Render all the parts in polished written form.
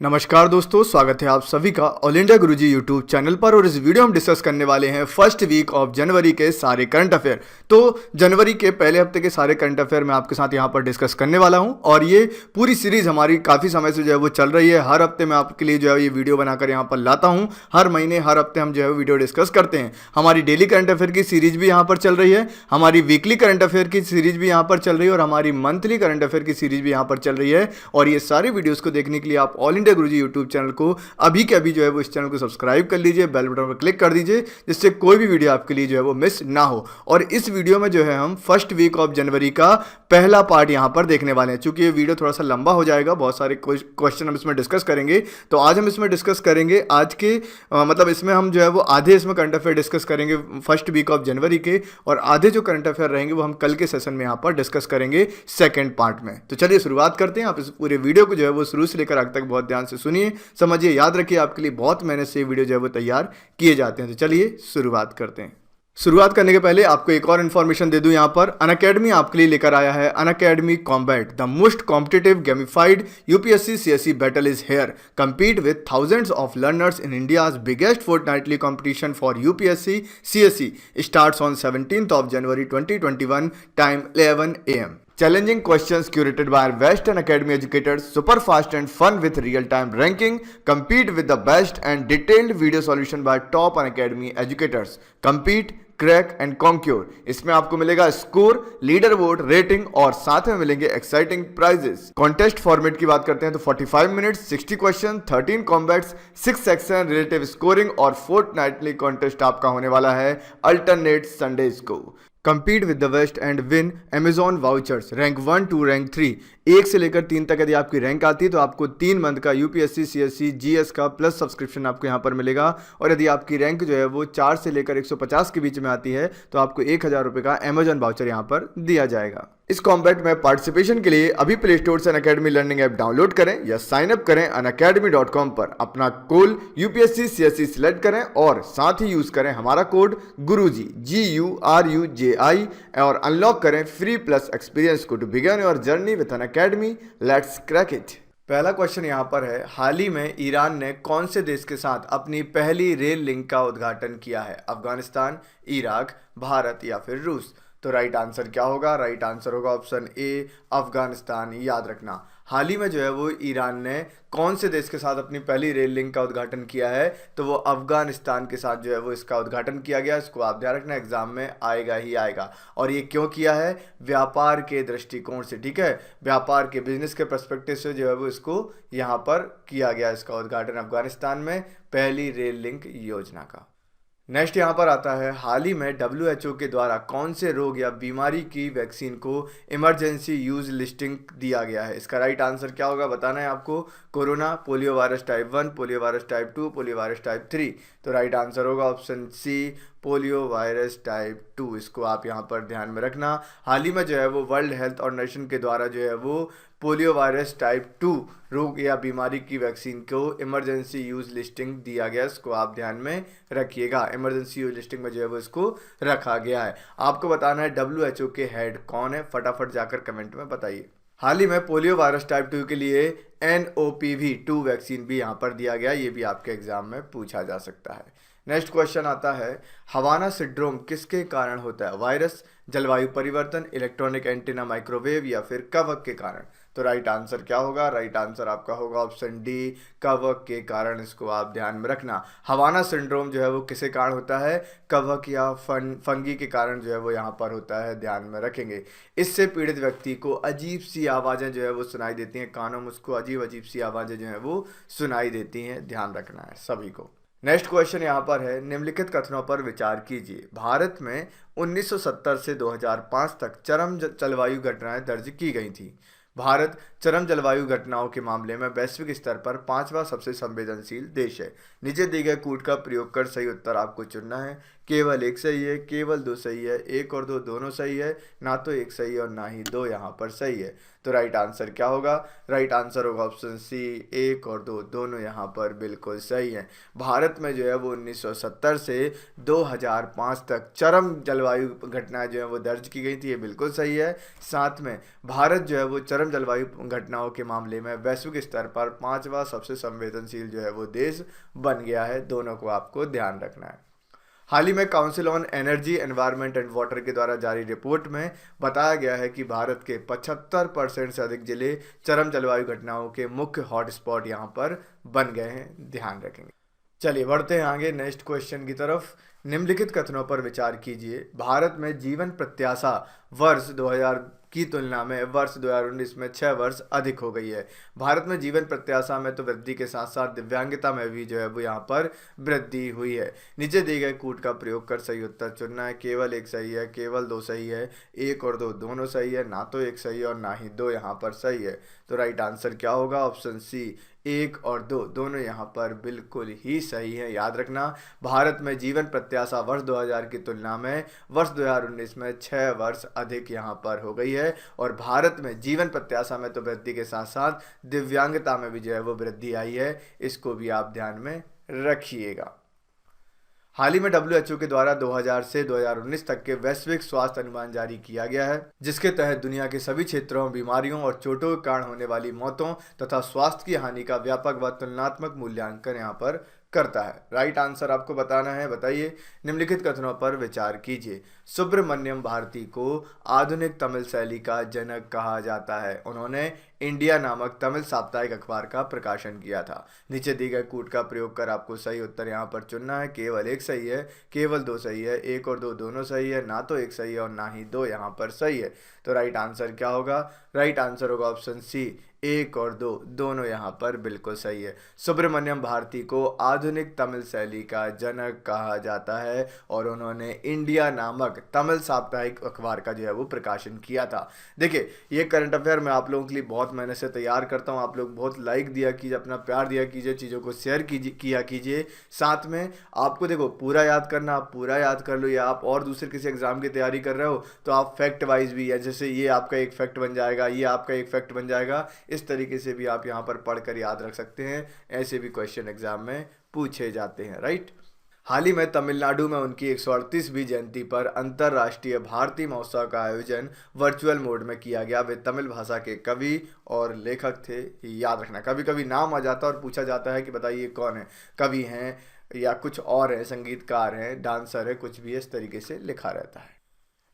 नमस्कार दोस्तों, स्वागत है आप सभी का ऑल इंडिया गुरुजी यूट्यूब चैनल पर। और इस वीडियो में डिस्कस करने वाले हैं फर्स्ट वीक ऑफ जनवरी के सारे करंट अफेयर। तो जनवरी के पहले हफ्ते के सारे करंट अफेयर मैं आपके साथ यहां पर डिस्कस करने वाला हूं। और ये पूरी सीरीज हमारी काफ़ी समय से जो है वो चल रही है। हर हफ्ते मैं आपके लिए जो है ये वीडियो बनाकर यहाँ पर लाता हूँ। हर महीने हर हफ्ते हम जो है वीडियो डिस्कस करते हैं। हमारी डेली करंट अफेयर की सीरीज भी यहाँ पर चल रही है, हमारी वीकली करंट अफेयर की सीरीज भी यहाँ पर चल रही है और हमारी मंथली करंट अफेयर की सीरीज भी यहाँ पर चल रही है। और ये सारी वीडियोज़ को देखने के लिए आप ऑल इंडिया गुरुजी यूट्यूब चैनल को अभी के अभी जो है वो इस चैनल को सब्सक्राइब कर लीजिए, बेल बटन पर क्लिक कर दीजिए, जिससे कोई भी वीडियो आपके लिए जो है वो मिस ना हो। और इस वीडियो में जो है हम फर्स्ट वीक ऑफ जनवरी का पहला पार्ट यहां पर देखने वाले हैं। चूंकि ये वीडियो थोड़ा सा लंबा हो जाएगा, बहुत सारे क्वेश्चन हम इसमें डिस्कस करेंगे, तो आज हम इसमें डिस्कस करेंगे आज के मतलब इसमें हम जो है वो आधे इसमें करंट अफेयर डिस्कस करेंगे फर्स्ट वीक ऑफ जनवरी के, और आधे जो करंट अफेयर रहेंगे वो हम कल के सेशन में यहाँ पर डिस्कस करेंगे सेकेंड पार्ट में। तो चलिए शुरुआत करते हैं। आप इस पूरे वीडियो को जो है वो शुरू से लेकर आगे तक बहुत ध्यान से सुनिए, समझिए, याद रखिए। आपके लिए बहुत मेहनत से वीडियो जो है वो तैयार किए जाते हैं। तो चलिए शुरुआत करते हैं। शुरुआत करने के पहले आपको एक और इन्फॉर्मेशन दे दूं। यहाँ पर अनअकैडमी आपके लिए लेकर आया है Unacademy combat, the most competitive gamified UPSC CSC battle is here. compete with thousands of learners in India's biggest fortnightly competition for UPSC CSC starts on 17th of January 2021, time 11 a.m. Challenging questions curated by our Western Academy educators, super fast and fun with real-time ranking. Compete with the best and detailed video solution by top Unacademy educators. Compete, crack and conquer. इसमें आपको मिलेगा score, leader board, rating और साथ में मिलेंगे exciting prices. Contest format की बात करते हैं तो 45 minutes, 60 question, 13 combats, 6 section, relative scoring और फोर्टनाइटली कॉन्टेस्ट आपका होने वाला है अल्टरनेट संडेज को। compete with the West and win Amazon vouchers rank 1 to rank 3। 1 से लेकर 3 तक यदि आपकी रैंक आती है तो आपको 3 मंथ का यूपीएससी सीएससी जीएस का प्लस सब्सक्रिप्शन आपको यहाँ पर मिलेगा। और यदि आपकी रैंक जो है वो 4 से लेकर 150 के बीच में आती है तो आपको 1000 रुपये का अमेजॉन वाउचर यहाँ पर दिया जाएगा। इस कॉम्बैट में पार्टिसिपेशन के लिए अभी प्ले स्टोर से अनअकैडमी लर्निंग ऐप डाउनलोड करें या साइन अप करें unacademy.com पर। अपना कोड यूपीएससी सीएससी सिलेक्ट करें और साथ ही यूज करें हमारा कोड गुरुजी GURUJI और अनलॉक करें फ्री प्लस एक्सपीरियंस को to begin your journey with Unacademy. Let's crack it. पहला क्वेश्चन यहाँ पर है, हाल ही में ईरान ने कौन से देश के साथ अपनी पहली रेल लिंक का उद्घाटन किया है? अफगानिस्तान, इराक, भारत या फिर रूस? तो राइट आंसर क्या होगा? राइट आंसर होगा ऑप्शन ए, अफगानिस्तान। याद रखना, हाल ही में जो है वो ईरान ने कौन से देश के साथ अपनी पहली रेल लिंक का उद्घाटन किया है? तो वो अफगानिस्तान के साथ जो है वो इसका उद्घाटन किया गया। इसको आप ध्यान रखना, एग्जाम में आएगा ही आएगा। और ये क्यों किया है? व्यापार के दृष्टिकोण से, ठीक है, व्यापार के बिजनेस के पर्सपेक्टिव से जो है वो इसको यहाँ पर किया गया, इसका उद्घाटन अफगानिस्तान में पहली रेल लिंक योजना का। नेक्स्ट यहाँ पर आता है, हाल ही में WHO के द्वारा कौन से रोग या बीमारी की वैक्सीन को इमरजेंसी यूज लिस्टिंग दिया गया है? इसका राइट आंसर क्या होगा बताना है आपको। Corona, polio virus type 1, polio virus type 2, polio virus type 3। तो राइट आंसर होगा option C, polio virus type 2। इसको आप यहाँ पर ध्यान में रखना। हाल ही में जो है वो वर्ल्ड हेल्थ ऑर्गेनाइजेशन के द्वारा जो है वो पोलियो वायरस टाइप 2 रोग या बीमारी की वैक्सीन को इमरजेंसी यूज लिस्टिंग दिया गया। इसको आप ध्यान में रखिएगा, इमरजेंसी यूज लिस्टिंग में जो है वो इसको रखा गया है। आपको बताना है WHO के हेड कौन है, फटाफट जाकर कमेंट में बताइए। हाल ही में पोलियो वायरस टाइप 2 के लिए NOPV2 वैक्सीन भी यहाँ पर दिया गया, ये भी आपके एग्जाम में पूछा जा सकता है। नेक्स्ट क्वेश्चन आता है, हवाना सिंड्रोम किसके कारण होता है? वायरस, जलवायु परिवर्तन, इलेक्ट्रॉनिक एंटीना माइक्रोवेव या फिर कवक के कारण? तो राइट आंसर क्या होगा? राइट आंसर आपका होगा ऑप्शन डी, कवक के कारण। इसको आप ध्यान में रखना। हवाना सिंड्रोम जो है वो किसके कारण होता है? कवक या फंगी के कारण जो है वो यहाँ पर होता है, ध्यान में रखेंगे। इससे पीड़ित व्यक्ति को अजीब सी आवाज़ें जो है वो सुनाई देती हैं, कानों में उसको अजीब अजीब सी आवाज़ें जो है वो सुनाई देती हैं, ध्यान रखना है सभी को। नेक्स्ट क्वेश्चन यहाँ पर है, निम्नलिखित कथनों पर विचार कीजिए। भारत में 1970 से 2005 तक चरम जलवायु घटनाएं दर्ज की गई थी। भारत चरम जलवायु घटनाओं के मामले में वैश्विक स्तर पर 5वां सबसे संवेदनशील देश है। नीचे दिए गए कूट का प्रयोग कर सही उत्तर आपको चुनना है। केवल एक सही है, केवल दो सही है, एक और दो दोनों सही है, ना तो एक सही है और ना ही दो यहाँ पर सही है। तो राइट आंसर क्या होगा? राइट आंसर होगा ऑप्शन सी, एक और दो दोनों यहाँ पर बिल्कुल सही है। भारत में जो है वो 1970 से 2005 तक चरम जलवायु घटनाएं जो है वो दर्ज की गई थी, ये बिल्कुल सही है। साथ में भारत जो है वो चरम जलवायु घटनाओं के मामले में वैश्विक स्तर पर पांचवा सबसे संवेदनशील जो है वो देश बन गया है। दोनों को आपको ध्यान रखना है। हाल ही में council on energy environment and water के द्वारा जारी रिपोर्ट में बताया गया है कि भारत के 75% से अधिक जिले चरम जलवायु घटनाओं के मुख्य हॉटस्पॉट यहाँ पर बन गए हैं, ध्यान रखेंगे। चलिए बढ़ते हैं आगे नेक्स्ट क्वेश्चन की तरफ। निम्नलिखित कथनों पर विचार कीजिए। भारत में जीवन प्रत्याशा वर्ष 2000 की तुलना में वर्ष 2019 में 6 वर्ष अधिक हो गई है। भारत में जीवन प्रत्याशा में तो वृद्धि के साथ साथ दिव्यांगता में भी जो है वो यहाँ पर वृद्धि हुई है। नीचे दिए गए कूट का प्रयोग कर सही उत्तर चुनना है। केवल एक सही है, केवल दो सही है, एक और दो दोनों सही है, ना तो एक सही है और ना ही दो यहाँ पर सही है। तो राइट आंसर क्या होगा? ऑप्शन सी, एक और दो दोनों यहाँ पर बिल्कुल ही सही है। याद रखना, भारत में जीवन प्रत्याशा वर्ष 2000 की तुलना में वर्ष 2019 में 6 वर्ष अधिक यहाँ पर हो गई है। और भारत में जीवन प्रत्याशा में तो वृद्धि के साथ साथ दिव्यांगता में भी जो है वो वृद्धि आई है। इसको भी आप ध्यान में रखिएगा। हाल ही में WHO के द्वारा 2000 से 2019 तक के वैश्विक स्वास्थ्य अनुमान जारी किया गया है, जिसके तहत दुनिया के सभी क्षेत्रों, बीमारियों और चोटों के कारण होने वाली मौतों तथा स्वास्थ्य की हानि का व्यापक व तुलनात्मक मूल्यांकन यहाँ पर करता है। राइट आंसर आपको बताना है। बताइए, निम्नलिखित कथनों पर विचार कीजिए। सुब्रमण्यम भारती को आधुनिक तमिल शैली का जनक कहा जाता है। उन्होंने इंडिया नामक तमिल साप्ताहिक अखबार का प्रकाशन किया था। नीचे दी गए कूट का प्रयोग कर आपको सही उत्तर यहाँ पर चुनना है। केवल एक सही है, केवल दो सही है, एक और दो दोनों सही है, ना तो एक सही है और ना ही दो यहाँ पर सही है। तो राइट आंसर क्या होगा? राइट आंसर होगा ऑप्शन सी, एक और दो दोनों यहाँ पर बिल्कुल सही है। सुब्रमण्यम भारती को आधुनिक तमिल शैली का जनक कहा जाता है और उन्होंने इंडिया नामक तमिल साप्ताहिक अखबार का जो है वो प्रकाशन किया था। देखिए, ये करंट अफेयर मैं आप लोगों के लिए बहुत मेहनत से तैयार करता हूँ। आप लोग बहुत लाइक दिया कीजिए, अपना प्यार दिया कीजिए, चीज़ों को शेयर किया कीजिए। साथ में आपको देखो पूरा याद करना, आप पूरा याद कर लो, या आप और दूसरे किसी एग्जाम की तैयारी कर रहे हो तो आप फैक्ट वाइज भी, या जैसे ये आपका एक फैक्ट बन जाएगा, ये आपका एक फैक्ट बन जाएगा, इस तरीके से भी आप यहाँ पर पढ़कर याद रख सकते हैं। ऐसे भी क्वेश्चन एग्जाम में पूछे जाते हैं। राइट। हाल ही में तमिलनाडु में उनकी 138वीं जयंती पर अंतर्राष्ट्रीय भारती महोत्सव का आयोजन वर्चुअल मोड में किया गया। वे तमिल भाषा के कवि और लेखक थे। याद रखना, कभी कभी नाम आ जाता है और पूछा जाता है कि बताइए कौन है, कवि हैं या कुछ और है, संगीतकार हैं, डांसर है, कुछ भी इस तरीके से लिखा रहता है।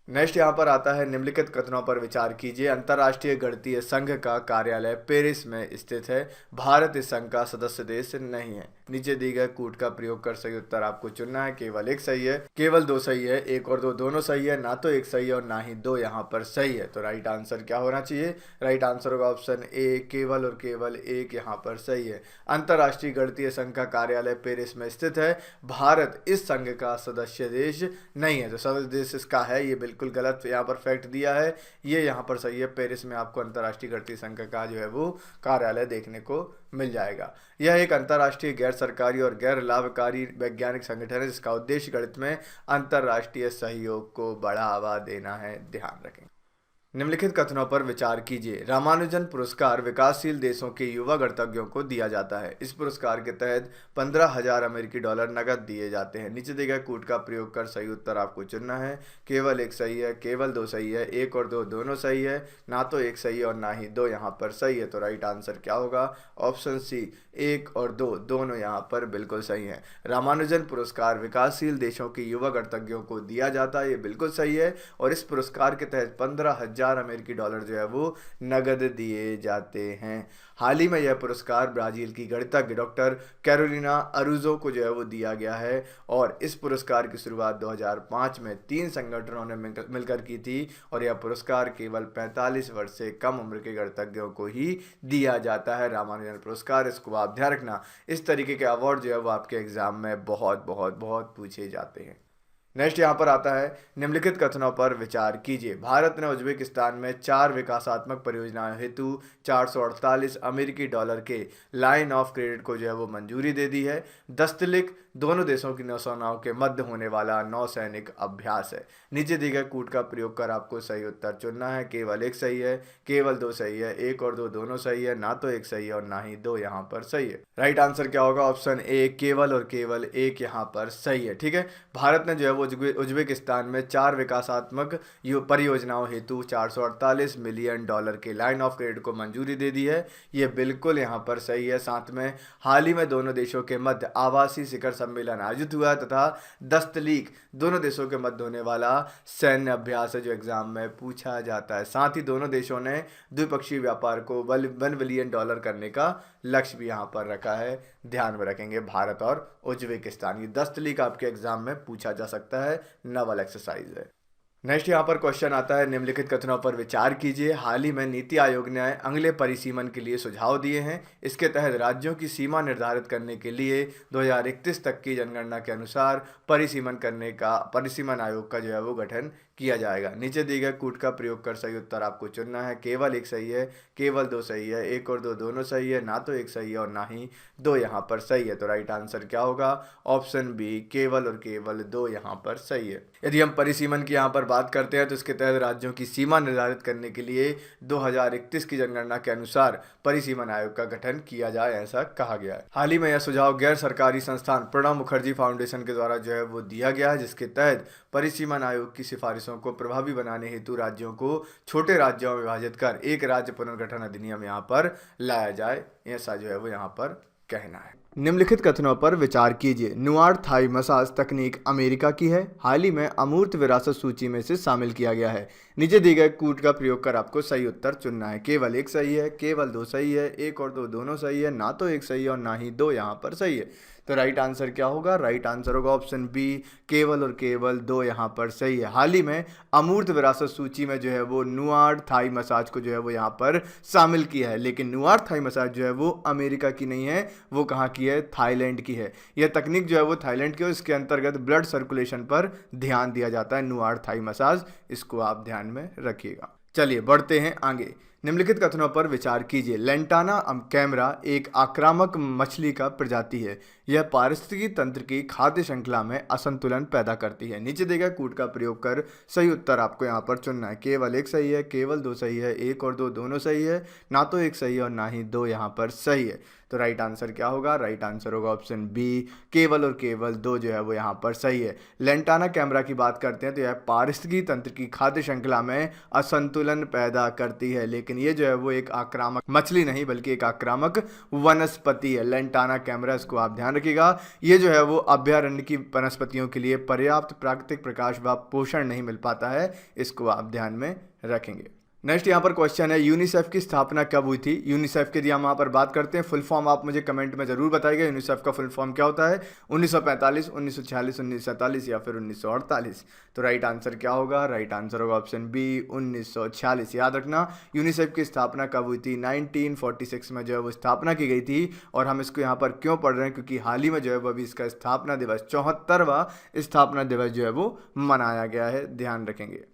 नेक्स्ट यहाँ पर आता है, निम्नलिखित कथनों पर विचार कीजिए। अंतर्राष्ट्रीय गणितीय संघ का कार्यालय पेरिस में स्थित है। भारत इस संघ का सदस्य देश नहीं है। नीचे दी गए कूट का प्रयोग कर सही उत्तर आपको चुनना है। केवल एक सही है, केवल दो सही है, एक और दो दोनों सही है, ना तो एक सही है और ना ही दो यहाँ पर सही है। तो राइट आंसर क्या होना चाहिए? राइट आंसर होगा ऑप्शन ए, केवल और केवल एक यहाँ पर सही है। अंतर्राष्ट्रीय गणितीय संघ का कार्यालय पेरिस में स्थित है। भारत इस संघ का सदस्य देश नहीं है। तो सदस्य देश इसका है, ये बिल्कुल गलत यहाँ पर फैक्ट दिया है। ये यहाँ पर सही है। पेरिस में आपको अंतर्राष्ट्रीय गणितीय संघ का जो है वो कार्यालय देखने को मिल जाएगा। यह एक अंतर्राष्ट्रीय गैर सरकारी और गैर लाभकारी वैज्ञानिक संगठन है, जिसका उद्देश्य गणित में अंतर्राष्ट्रीय सहयोग को बढ़ावा देना है। ध्यान रखें। निम्नलिखित कथनों पर विचार कीजिए। रामानुजन पुरस्कार विकासशील देशों के युवा गणितज्ञों को दिया जाता है। इस पुरस्कार के तहत 15,000 अमेरिकी डॉलर नकद दिए जाते हैं। नीचे दिए गए कूट का प्रयोग कर सही उत्तर आपको चुनना है। केवल एक सही है, केवल दो सही है, एक और दो दोनों सही है, ना तो एक सही है और ना ही दो यहाँ पर सही है। तो राइट आंसर क्या होगा? ऑप्शन सी, एक और दो दोनों यहाँ पर बिल्कुल सही है। रामानुजन पुरस्कार विकासशील देशों के युवा गणितज्ञों को दिया जाता है, ये बिल्कुल सही है। और इस पुरस्कार के तहत 15,000 अमेरिकी डॉलर जो है वो नगद दिए जाते हैं। हाल ही में यह पुरस्कार ब्राजील की गणितज्ञ डॉक्टर कैरोलिना अरुजो को जो है वो दिया गया है। और इस पुरस्कार की शुरुआत 2005 में 3 संगठनों ने मिलकर की थी। और यह पुरस्कार केवल 45 वर्ष से कम उम्र के गणितज्ञों को ही दिया जाता है, रामानुजन पुरस्कार। इसको आप ध्यान रखना। इस तरीके के अवार्ड जो है वो आपके एग्जाम में बहुत बहुत बहुत पूछे जाते हैं। नेक्स्ट यहाँ पर आता है, निम्नलिखित कथनों पर विचार कीजिए। भारत ने उज्बेकिस्तान में 4 विकासात्मक परियोजनाओं हेतु 448 अमेरिकी डॉलर के लाइन ऑफ क्रेडिट को जो है वो मंजूरी दे दी है। दस्तलिक दोनों देशों की नौसेनाओं के मध्य होने वाला नौसैनिक अभ्यास है। नीचे दिए गए कूट का प्रयोग कर आपको सही उत्तर चुनना है। केवल एक सही है, केवल दो सही है, एक और दो दोनों सही है, ना तो एक सही है और ना ही दो यहाँ पर सही है। राइट आंसर क्या होगा? ऑप्शन ए, केवल और केवल एक यहाँ पर सही है। ठीक है, भारत ने जो है वो उज्बेकिस्तान में 4 विकासात्मक परियोजनाओं हेतु $448 मिलियन के लाइन ऑफ क्रेडिट को मंजूरी दे दी है। ये बिल्कुल यहाँ पर सही है। साथ में हाल ही में दोनों देशों के मध्य आवासीय शिखर सम्मेलन आयोजित हुआ तथा दस्तलीक दोनों देशों के मध्य होने वाला सैन्य अभ्यास है जो एग्जाम में पूछा जाता है। साथ ही दोनों देशों ने द्विपक्षीय व्यापार को $1 बिलियन करने का लक्ष्य भी यहाँ पर रखा है। ध्यान में रखेंगे भारत और उज्बेकिस्तान। ये दस्तलीक आपके एग्जाम में पूछा जा सकता है, नवल एक्सरसाइज है। नेक्स्ट यहाँ पर क्वेश्चन आता है, निम्नलिखित कथनों पर विचार कीजिए। हाल ही में नीति आयोग ने अगले परिसीमन के लिए सुझाव दिए हैं। इसके तहत राज्यों की सीमा निर्धारित करने के लिए 2031 तक की जनगणना के अनुसार परिसीमन आयोग का जो है वो गठन किया जाएगा। नीचे दिए गए कूट का प्रयोग कर सही उत्तर आपको चुनना है। केवल एक सही है, केवल दो सही है, एक और दो दोनों सही है, ना तो एक सही है और ना ही दो यहाँ पर सही है। तो राइट आंसर क्या होगा? ऑप्शन बी, केवल और केवल दो यहाँ पर सही है। यदि हम परिसीमन की यहाँ पर बात करते हैं तो इसके तहत राज्यों की सीमा निर्धारित करने के लिए 2031 की जनगणना के अनुसार परिसीमन आयोग का गठन किया जाए, ऐसा कहा गया है। हाल ही में यह सुझाव गैर सरकारी संस्थान प्रणब मुखर्जी फाउंडेशन के द्वारा जो है वो दिया गया है, जिसके तहत परिसीमन आयोग की सिफारिशों को प्रभावी बनाने हेतु राज्यों को छोटे राज्यों में विभाजित कर एक राज्य पुनर्गठन अधिनियम यहाँ पर लाया जाए, ऐसा जो है वो यहाँ पर कहना है। निम्नलिखित कथनों पर विचार कीजिए। नुआर थाई मसाज तकनीक अमेरिका की है, हाल ही में अमूर्त विरासत सूची में से शामिल किया गया है। नीचे दिए गए कूट का प्रयोग कर आपको सही उत्तर चुनना है। केवल एक सही है, केवल दो सही है, एक और दो दोनों सही है, ना तो एक सही है और ना ही दो यहाँ पर सही है। तो राइट आंसर क्या होगा? राइट आंसर होगा ऑप्शन बी, केवल और केवल दो यहाँ पर सही है। हाल ही में अमूर्त विरासत सूची में जो है वो नुआर थाई मसाज को जो है वो यहाँ पर शामिल किया है, लेकिन नुआर थाई मसाज जो है वो अमेरिका की नहीं है, वो कहाँ की है? थाईलैंड की है। यह तकनीक जो है वो थाईलैंड की है। इसके अंतर्गत ब्लड सर्कुलेशन पर ध्यान दिया जाता है, नुआर थाई मसाज, इसको आप ध्यान में रखिएगा। चलिए बढ़ते हैं आगे। निम्नलिखित कथनों पर विचार कीजिए। लेंटाना कैमरा एक आक्रामक मछली का प्रजाति है। यह पारिस्थितिकी तंत्र की खाद्य श्रृंखला में असंतुलन पैदा करती है। नीचे दिए गए कूट का प्रयोग कर सही उत्तर आपको यहाँ पर चुनना है। केवल एक सही है, केवल दो सही है, एक और दो दोनों सही है, ना तो एक सही है और ना ही दो यहाँ पर सही है। तो राइट आंसर क्या होगा? राइट आंसर होगा ऑप्शन बी, केवल और केवल दो जो है वो यहाँ पर सही है। लेंटाना कैमरा की बात करते हैं तो यह पारिस्थितिकी तंत्र की खाद्य श्रृंखला में असंतुलन पैदा करती है, लेकिन ये जो है वो एक आक्रामक मछली नहीं बल्कि एक आक्रामक वनस्पति है। लेंटाना कैमरा, इसको आप ध्यान रखिएगा। ये जो है वो अभयारण्य की वनस्पतियों के लिए पर्याप्त प्राकृतिक प्रकाश व पोषण नहीं मिल पाता है, इसको आप ध्यान में रखेंगे। नेक्स्ट यहाँ पर क्वेश्चन है, यूनिसेफ की स्थापना कब हुई थी? यूनिसेफ की यदि हम यहाँ पर बात करते हैं, फुल फॉर्म आप मुझे कमेंट में जरूर बताइएगा। यूनिसेफ का फुल फॉर्म क्या होता है? 1945, 1946, 1947 या फिर 1948? तो राइट आंसर क्या होगा? राइट आंसर होगा ऑप्शन बी, 1946। याद रखना, यूनिसेफ की स्थापना कब हुई थी? 1946 में जो है वो स्थापना की गई थी। और हम इसको यहाँ पर क्यों पढ़ रहे हैं? क्योंकि हाल ही में जो है वो अभी इसका स्थापना दिवस 74वां स्थापना दिवस जो है वो मनाया गया है, ध्यान रखेंगे।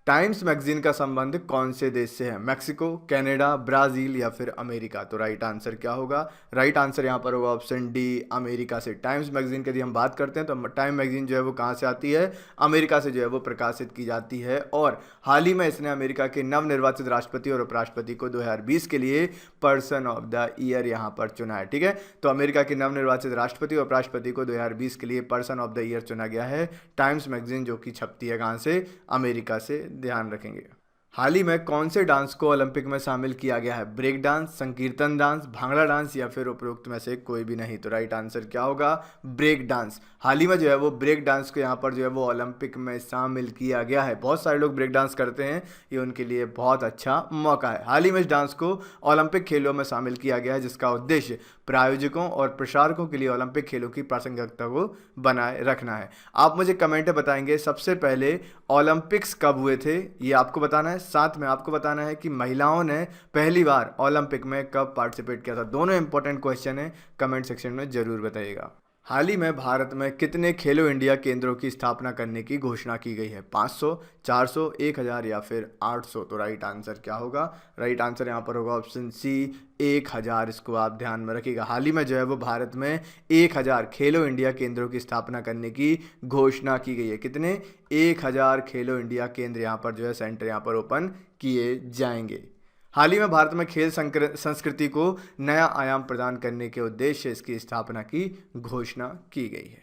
टाइम्स मैगजीन का संबंध कौन से देश से है? मैक्सिको, कनाडा, ब्राजील या फिर अमेरिका? तो राइट आंसर क्या होगा? राइट आंसर यहाँ पर होगा ऑप्शन डी, अमेरिका से। टाइम्स मैगजीन की यदि हम बात करते हैं तो टाइम मैगजीन जो है वो कहाँ से आती है? अमेरिका से जो है वो प्रकाशित की जाती है। और हाल ही में इसने अमेरिका के नवनिर्वाचित राष्ट्रपति और उपराष्ट्रपति को 2020 के लिए पर्सन ऑफ द ईयर यहाँ पर चुना है। ठीक है, तो अमेरिका के नवनिर्वाचित राष्ट्रपति और उपराष्ट्रपति को 2020 के लिए पर्सन ऑफ द ईयर चुना गया है। टाइम्स मैगजीन जो कि छपती है कहाँ से? अमेरिका से, ध्यान रखेंगे। हाल ही में कौन से डांस को ओलंपिक में शामिल किया गया है? ब्रेक डांस, संकीर्तन डांस, भांगड़ा डांस या फिर उपरोक्त में से कोई भी नहीं? तो राइट आंसर क्या होगा? Break dance. हाल ही में जो है वो ब्रेक डांस को यहाँ पर जो है वो ओलंपिक में शामिल किया गया है। बहुत सारे लोग ब्रेक डांस करते हैं, ये उनके लिए बहुत अच्छा मौका है। हाल ही में इस डांस को ओलंपिक खेलों में शामिल किया गया है, जिसका उद्देश्य प्रायोजकों और प्रसारकों के लिए ओलंपिक खेलों की प्रासंगिकता को बनाए रखना है। आप मुझे कमेंट में बताएंगे सबसे पहले ओलंपिक्स कब हुए थे, ये आपको बताना है। साथ में आपको बताना है कि महिलाओं ने पहली बार ओलंपिक में कब पार्टिसिपेट किया था। दोनों इंपॉर्टेंट क्वेश्चन है, कमेंट सेक्शन में जरूर बताइएगा। हाल ही में भारत में कितने खेलो इंडिया केंद्रों की स्थापना करने की घोषणा की गई है? 500, 400, 1000 या फिर 800? तो राइट आंसर क्या होगा? राइट आंसर यहाँ पर होगा ऑप्शन सी, 1000। इसको आप ध्यान में रखिएगा। हाल ही में जो है वो भारत में 1000 खेलो इंडिया केंद्रों की स्थापना करने की घोषणा की गई है। कितने? 1000 खेलो इंडिया केंद्र यहाँ पर जो है सेंटर यहाँ पर ओपन किए जाएंगे। हाल ही में भारत में खेल संस्कृति को नया आयाम प्रदान करने के उद्देश्य से इसकी स्थापना की घोषणा की गई है।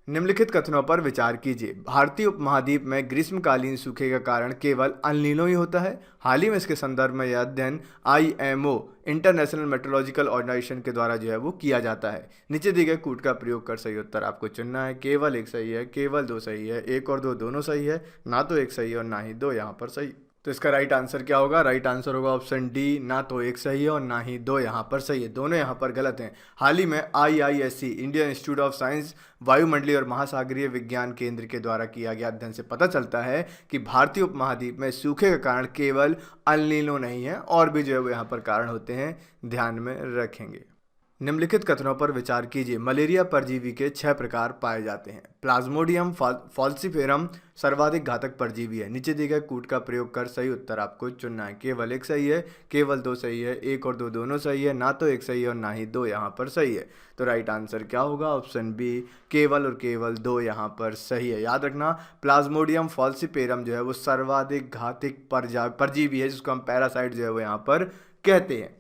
निम्नलिखित कथनों पर विचार कीजिए। भारतीय उपमहाद्वीप में ग्रीष्मकालीन सूखे का कारण केवल अल नीनो ही होता है। हाल ही में इसके संदर्भ में यह अध्ययन IMO इंटरनेशनल मेट्रोलॉजिकल ऑर्गेनाइजेशन के द्वारा जो है वो किया जाता है। नीचे दिए गए कूट का प्रयोग कर सही उत्तर आपको चुनना है। केवल एक सही है, केवल दो सही है, एक और दो दोनों सही है, ना तो एक सही है और ना ही दो यहाँ पर सही। तो इसका राइट आंसर क्या होगा? राइट आंसर होगा ऑप्शन डी, ना तो एक सही है और ना ही दो यहाँ पर सही है। दोनों यहाँ पर गलत हैं। हाल ही में IISc Indian institute of science वायुमंडलीय और महासागरीय विज्ञान केंद्र के द्वारा किया गया अध्ययन से पता चलता है कि भारतीय उपमहाद्वीप में सूखे का कारण केवल अल नीनो नहीं है, और भी जो है वो यहाँ पर कारण होते हैं, ध्यान में रखेंगे। निम्नलिखित कथनों पर विचार कीजिए। मलेरिया परजीवी के 6 प्रकार पाए जाते हैं। प्लाज्मोडियम फॉल्सिफेरम सर्वाधिक घातक परजीवी है। नीचे दिए गए कूट का प्रयोग कर सही उत्तर आपको चुनना है। केवल एक सही है, केवल दो सही है, एक और दो दोनों सही है, ना तो एक सही है और ना ही दो यहाँ पर सही है। तो राइट आंसर क्या होगा? ऑप्शन बी, केवल और केवल दो यहाँ पर सही है। याद रखना, प्लाज्मोडियम फॉल्सिफेरम जो है वो सर्वाधिक घातक परजीवी है, जिसको हम पैरासाइट जो है वो यहाँ पर कहते हैं।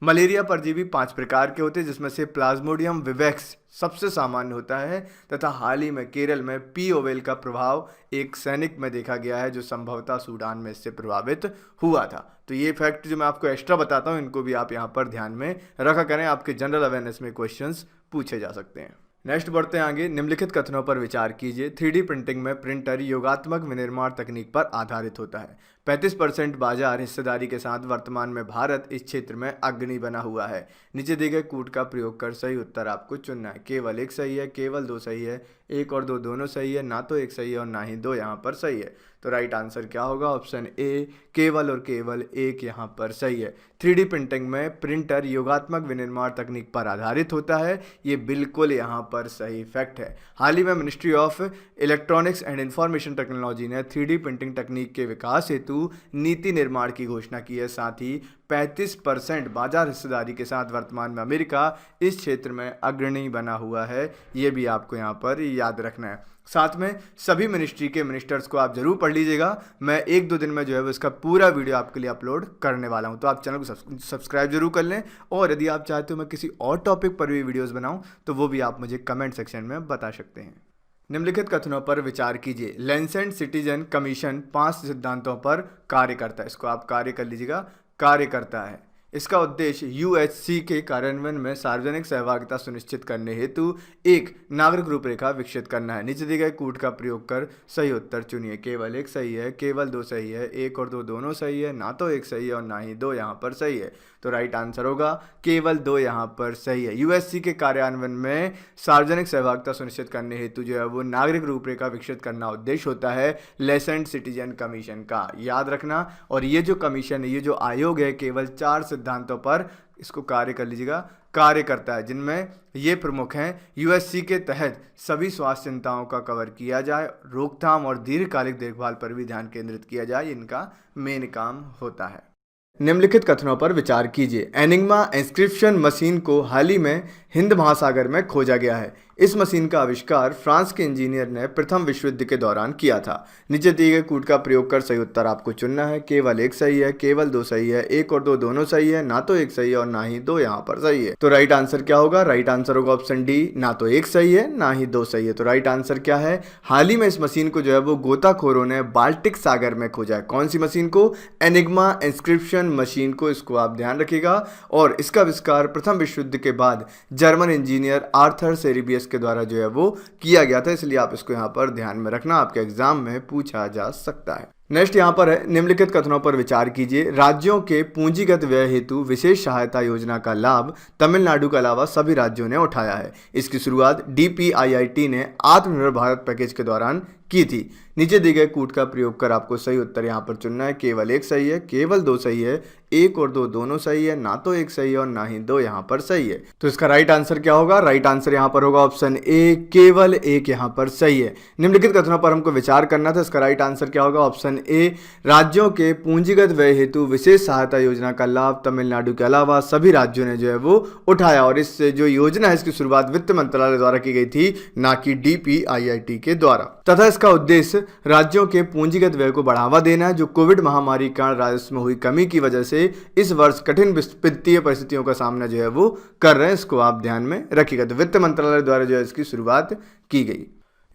मलेरिया परजीवी 5 प्रकार के होते हैं, जिसमें से प्लाज्मोडियम विवेक्स सबसे सामान्य होता है, तथा हाल ही में केरल में पी ओवेल का प्रभाव एक सैनिक में देखा गया है, जो संभवतः सूडान में इससे प्रभावित हुआ था। तो ये फैक्ट जो मैं आपको एक्स्ट्रा बताता हूँ, इनको भी आप यहाँ पर ध्यान में रखा करें। आपके जनरल अवेयरनेस में क्वेश्चंस पूछे जा सकते हैं। नेक्स्ट बढ़ते हैं आगे। निम्नलिखित कथनों पर विचार कीजिए। 3D प्रिंटिंग में प्रिंटर योगात्मक विनिर्माण तकनीक पर आधारित होता है। 35% बाजार हिस्सेदारी के साथ वर्तमान में भारत इस क्षेत्र में अग्रणी बना हुआ है। नीचे दिए गए कूट का प्रयोग कर सही उत्तर आपको चुनना है। केवल एक सही है, केवल दो सही है, एक और दो दोनों सही है, ना तो एक सही है और ना ही दो यहाँ पर सही है। तो राइट आंसर क्या होगा? ऑप्शन ए, केवल और केवल एक यहाँ पर सही है। 3D प्रिंटिंग में प्रिंटर योगात्मक विनिर्माण तकनीक पर आधारित होता है, ये बिल्कुल यहाँ पर सही फैक्ट है। हाल ही में ministry of electronics and information technology ने 3D प्रिंटिंग तकनीक के विकास हेतु नीति निर्माण की घोषणा की है। साथ ही 35% बाजार हिस्सेदारी के साथ वर्तमान में अमेरिका इस क्षेत्र में अग्रणी बना हुआ है। ये भी आपको यहाँ पर याद रखना है। साथ में सभी मिनिस्ट्री के मिनिस्टर्स को आप जरूर पढ़ लीजिएगा। मैं 1-2 दिन में जो है वो इसका पूरा वीडियो आपके लिए अपलोड करने वाला हूं, तो आप चैनल को सब्सक्राइब जरूर कर लें। और यदि आप चाहते हो मैं किसी और टॉपिक पर भी वीडियोस बनाऊं, तो वो भी आप मुझे कमेंट सेक्शन में बता सकते हैं। निम्नलिखित कथनों पर विचार कीजिए। लैंसेट सिटीजन कमीशन 5 सिद्धांतों पर कार्य करता है। इसको आप कार्य कर लीजिएगा। कार्य करता है। इसका उद्देश्य UHC के कार्यान्वयन में सार्वजनिक सहभागिता सुनिश्चित करने हेतु एक नागरिक रूपरेखा विकसित करना है। नीचे दिए गए कूट का प्रयोग कर सही उत्तर चुनिए। केवल एक सही है, केवल दो सही है, एक और दो दोनों सही है, ना तो एक सही है और ना ही दो यहाँ पर सही है। तो राइट आंसर होगा केवल दो यहाँ पर सही है। UHC के कार्यान्वयन में सार्वजनिक सहभागिता सुनिश्चित करने हेतु जो है वो नागरिक रूपरेखा विकसित करना उद्देश्य होता है लैंसेट सिटीजन कमीशन का। याद रखना। और ये जो कमीशन है, ये जो आयोग है, केवल 4 सिद्धांतों पर इसको कार्य कर लीजिएगा, कार्य करता है, जिनमें ये प्रमुख हैं। UHC के तहत सभी स्वास्थ्य चिंताओं का कवर किया जाए, रोकथाम और दीर्घकालिक देखभाल पर भी ध्यान केंद्रित किया जाए, इनका मेन काम होता है। निम्नलिखित कथनों पर विचार कीजिए। एनिग्मा इंस्क्रिप्शन मशीन को हाल ही में हिंद महासागर में खोजा गया है। इस मशीन का आविष्कार फ्रांस के इंजीनियर ने प्रथम विश्व युद्ध के दौरान किया था। नीचे दिए गए कूट का प्रयोग कर सही उत्तर आपको चुनना है। केवल एक सही है, केवल दो सही है, एक और दो दोनों सही है, ना तो एक सही है और ना ही दो यहाँ पर सही है। तो राइट आंसर क्या होगा? राइट आंसर होगा ऑप्शन डी, ना तो एक सही है ना ही दो सही है। तो राइट आंसर क्या है? हाल ही में इस मशीन को जो है वो गोताखोरों ने बाल्टिक सागर में खोजा है। कौन सी मशीन को? एनिग्मा इंस्क्रिप्शन मशीन को। इसको आप ध्यान रखिएगा। और इसका आविष्कार प्रथम विश्व युद्ध के बाद जर्मन इंजीनियर आर्थर सेरिबियस के द्वारा जो है वो किया गया था, इसलिए आप इसको यहाँ पर ध्यान में रखना, आपके एग्जाम में पूछा जा सकता है। नेक्स्ट यहाँ पर है, निम्नलिखित कथनों पर विचार कीजिए। राज्यों के पूंजीगत व्यय हेतु विशेष सहायता योजना का लाभ तमिलनाडु के अलावा सभी राज्यों ने उठाया है। इसकी शुरुआत DPIIT ने आत्मनिर्भर भारत पैकेज के दौरान की थी। नीचे दिए गए कूट का प्रयोग कर आपको सही उत्तर यहाँ पर चुनना है। केवल एक सही है, केवल दो सही है, एक और दो दोनों सही है, ना तो एक सही है और ना ही दो यहाँ पर सही है। तो इसका राइट आंसर क्या होगा? राइट आंसर यहाँ पर होगा ऑप्शन ए, केवल एक यहाँ पर सही है। निम्नलिखित कथनों पर हमको विचार करना था, इसका राइट आंसर क्या होगा? ऑप्शन ए, राज्यों के पूंजीगत व्यय हेतु विशेष सहायता योजना का लाभ तमिलनाडु के अलावा सभी राज्यों ने जो है वो उठाया। और इस जो योजना है इसकी शुरुआत वित्त मंत्रालय द्वारा की गई थी, ना कि DPIIT के द्वारा, तथा इसका उद्देश्य राज्यों के पूंजीगत व्यय को बढ़ावा देना है, जो कोविड महामारी के कारण राजस्व में हुई कमी की वजह से इस वर्ष कठिन वित्तीय परिस्थितियों का सामना जो है वो कर रहे हैं। इसको आप ध्यान में रखिएगा। तो वित्त मंत्रालय द्वारा जो है इसकी शुरुआत की गई।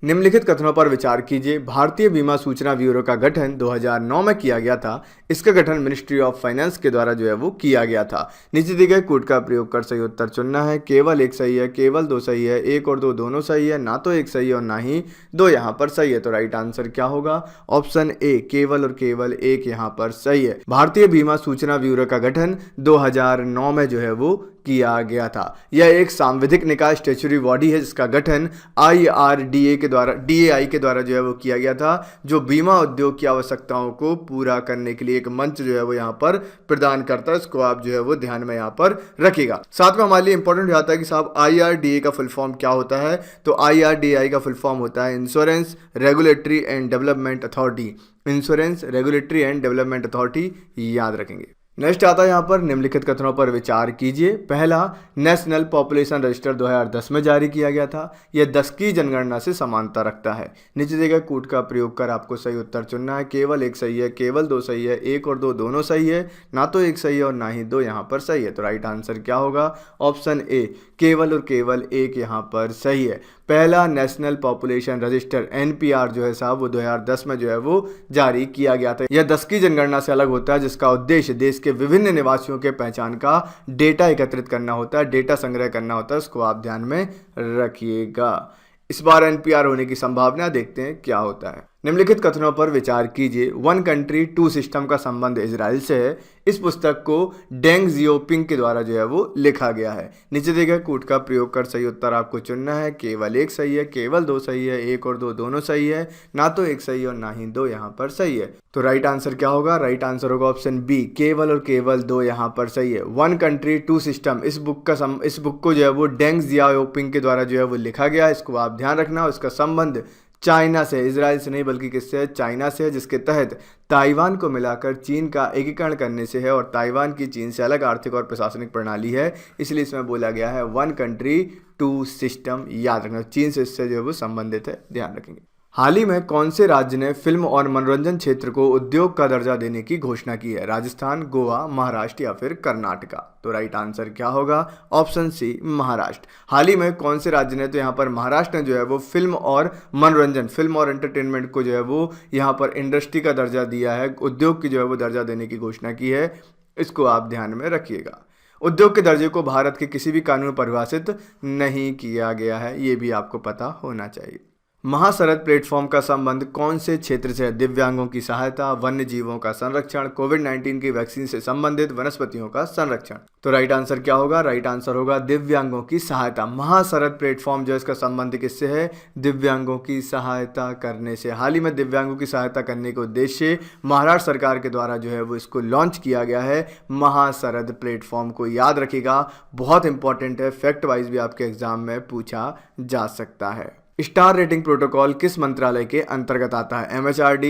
निम्नलिखित कथनों पर विचार कीजिए। भारतीय बीमा सूचना ब्यूरो का गठन 2009 में किया गया था। इसका गठन मिनिस्ट्री ऑफ फाइनेंस के द्वारा जो है वो किया गया था। नीचे दिए गए कूट का प्रयोग कर सही उत्तर चुनना है। केवल एक सही है, केवल दो सही है, एक और दो दोनों सही है, ना तो एक सही है और ना ही दो यहाँ पर सही है। तो राइट आंसर क्या होगा? ऑप्शन ए, केवल और केवल एक यहाँ पर सही है। भारतीय बीमा सूचना ब्यूरो का गठन 2009 में जो है वो किया गया था। यह एक सांविधिक निकाय स्टैच्यूटरी बॉडी है, जिसका गठन DAI के द्वारा जो है वो किया गया था, जो बीमा उद्योग की आवश्यकताओं को पूरा करने के लिए एक मंच जो है वो यहाँ पर प्रदान करता है। इसको आप जो है वो ध्यान में यहाँ पर रखिएगा। साथ में हमारे लिए इंपॉर्टेंट हो जाता है कि साहब IRDA का फुल फॉर्म क्या होता है। तो IRDAI का फुल फॉर्म होता है insurance regulatory and development authority. Insurance regulatory and development authority याद रखेंगे। नेक्स्ट आता है यहाँ पर, निम्नलिखित कथनों पर विचार कीजिए। पहला, नेशनल पॉपुलेशन रजिस्टर 2010 में जारी किया गया था। यह 10 की जनगणना से समानता रखता है। नीचे दिए गए कूट का प्रयोग कर आपको सही उत्तर चुनना है। केवल एक सही है, केवल दो सही है, एक और दो दोनों सही है, ना तो एक सही है और ना ही दो यहाँ पर सही है। तो राइट आंसर क्या होगा? ऑप्शन ए, केवल और केवल एक यहाँ पर सही है। पहला नेशनल पॉपुलेशन रजिस्टर NPR जो है साहब वो 2010 में जो है वो जारी किया गया था। यह 10 की जनगणना से अलग होता है, जिसका उद्देश्य देश के विभिन्न निवासियों के पहचान का डेटा एकत्रित करना होता है, डेटा संग्रह करना होता है। उसको आप ध्यान में रखिएगा। इस बार NPR होने की संभावना देखते हैं क्या होता है। निम्नलिखित कथनों पर विचार कीजिए। वन कंट्री टू सिस्टम का संबंध इजराइल से है। इस पुस्तक को डेंग जियोपिंग के द्वारा जो है वो लिखा गया है। नीचे दिए गए कूट का प्रयोग कर सही उत्तर आपको चुनना है। केवल एक सही है, केवल दो सही है, एक और दो दोनों सही है, ना तो एक सही और ना ही दो यहाँ पर सही है। तो राइट आंसर क्या होगा? राइट आंसर होगा ऑप्शन बी, केवल और केवल दो यहाँ पर सही है। वन कंट्री टू सिस्टम इस बुक को जो है वो डेंग जियाओपिंग के द्वारा जो है वो लिखा गया है। इसको आप ध्यान रखना। इसका संबंध चाइना से, इजराइल से नहीं बल्कि किससे है? चाइना से है, जिसके तहत ताइवान को मिलाकर चीन का एकीकरण करने से है। और ताइवान की चीन से अलग आर्थिक और प्रशासनिक प्रणाली है, इसलिए इसमें बोला गया है वन कंट्री टू सिस्टम। याद रखना, चीन से इससे जो है वो संबंधित है, ध्यान रखेंगे। हाल ही में कौन से राज्य ने फिल्म और मनोरंजन क्षेत्र को उद्योग का दर्जा देने की घोषणा की है? राजस्थान, गोवा, महाराष्ट्र या फिर कर्नाटका? तो राइट आंसर क्या होगा? ऑप्शन सी, महाराष्ट्र। हाल ही में कौन से राज्य ने, तो यहाँ पर महाराष्ट्र ने जो है वो फिल्म और मनोरंजन, फिल्म और एंटरटेनमेंट को जो है वो यहाँ पर इंडस्ट्री का दर्जा दिया है, उद्योग की जो है वो दर्जा देने की घोषणा की है। इसको आप ध्यान में रखिएगा। उद्योग के दर्जे को भारत के किसी भी कानून में परिभाषित नहीं किया गया है, ये भी आपको पता होना चाहिए। महासरद प्लेटफॉर्म का संबंध कौन से क्षेत्र से है? दिव्यांगों की सहायता, वन्य जीवों का संरक्षण, कोविड-19 की वैक्सीन से संबंधित, वनस्पतियों का संरक्षण? तो राइट आंसर क्या होगा? राइट आंसर होगा दिव्यांगों की सहायता। महासरद प्लेटफॉर्म जो है इसका संबंध किससे है? दिव्यांगों की सहायता करने से। हाल ही में दिव्यांगों की सहायता करने के उद्देश्य महाराष्ट्र सरकार के द्वारा जो है वो इसको लॉन्च किया गया है, महासरद प्लेटफॉर्म को याद रखिएगा, बहुत इंपॉर्टेंट है, फैक्ट वाइज भी आपके एग्जाम में पूछा जा सकता है। स्टार रेटिंग प्रोटोकॉल किस मंत्रालय के अंतर्गत आता है? MHRD,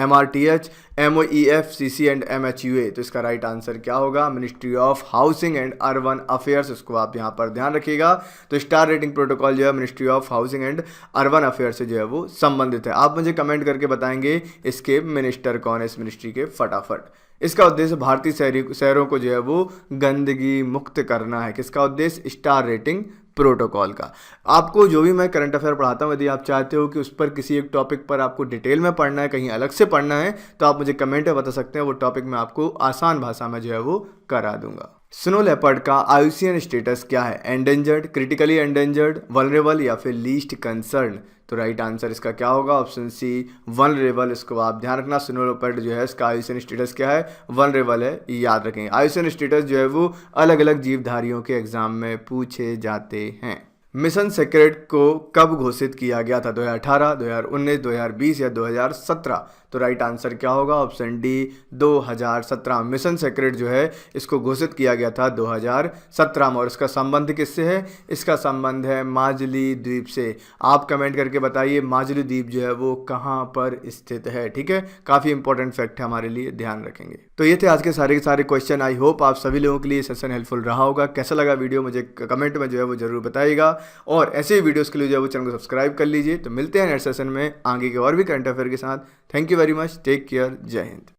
MRTH, MOEF, CC and MHUA? तो इसका राइट आंसर क्या होगा? Ministry of housing and urban affairs. इसको आप यहाँ पर ध्यान रखिएगा। तो स्टार रेटिंग प्रोटोकॉल जो है ministry of housing and urban affairs से जो है वो संबंधित है। आप मुझे कमेंट करके बताएंगे इसके मिनिस्टर कौन है, इस मिनिस्ट्री के, फटाफट। इसका उद्देश्य भारतीय शहरों को जो है वो गंदगी मुक्त करना है। किसका उद्देश्य? स्टार रेटिंग प्रोटोकॉल का। आपको जो भी मैं करंट अफेयर पढ़ाता हूँ, यदि आप चाहते हो कि उस पर किसी एक टॉपिक पर आपको डिटेल में पढ़ना है, कहीं अलग से पढ़ना है, तो आप मुझे कमेंट में बता सकते हैं। वो टॉपिक मैं आपको आसान भाषा में जो है वो करा दूंगा। स्नो लेपर्ड का आईयूसीएन स्टेटस क्या है? एंडेंजर्ड, क्रिटिकली एंडेंजर्ड, वल्नरेबल या फिर लीस्ट कंसर्न? तो राइट आंसर इसका क्या होगा? Option C vulnerable. इसको आप ध्यान रखना, स्नो लेपर्ड जो है इसका आईयूसीएन स्टेटस क्या है? वल्नरेबल है, याद रखें। आईयूसीएन स्टेटस जो है वो अलग अलग जीवधारियों के एग्जाम में पूछे जाते हैं। मिशन सेक्रेट को कब घोषित किया गया था? 2018, 2019, 2020 या 2017? तो राइट आंसर क्या होगा? Option D 2017। मिशन सेक्रेट जो है इसको घोषित किया गया था 2017 में। और इसका संबंध किससे है? इसका संबंध है माजुली द्वीप से। आप कमेंट करके बताइए माजुली द्वीप जो है वो कहाँ पर स्थित है। ठीक है, काफ़ी इंपॉर्टेंट फैक्ट है हमारे लिए, ध्यान रखेंगे। तो ये थे आज के सारे क्वेश्चन। आई होप आप सभी लोगों के लिए सेशन हेल्पफुल रहा होगा। कैसा लगा वीडियो मुझे कमेंट में जो है वो जरूर बताइएगा, और ऐसे ही वीडियोस के लिए जो है वो चैनल को सब्सक्राइब कर लीजिए। तो मिलते हैं नेक्स्ट सेशन में आगे के और भी करंट अफेयर के साथ। Thank you very much, take care, जय हिंद।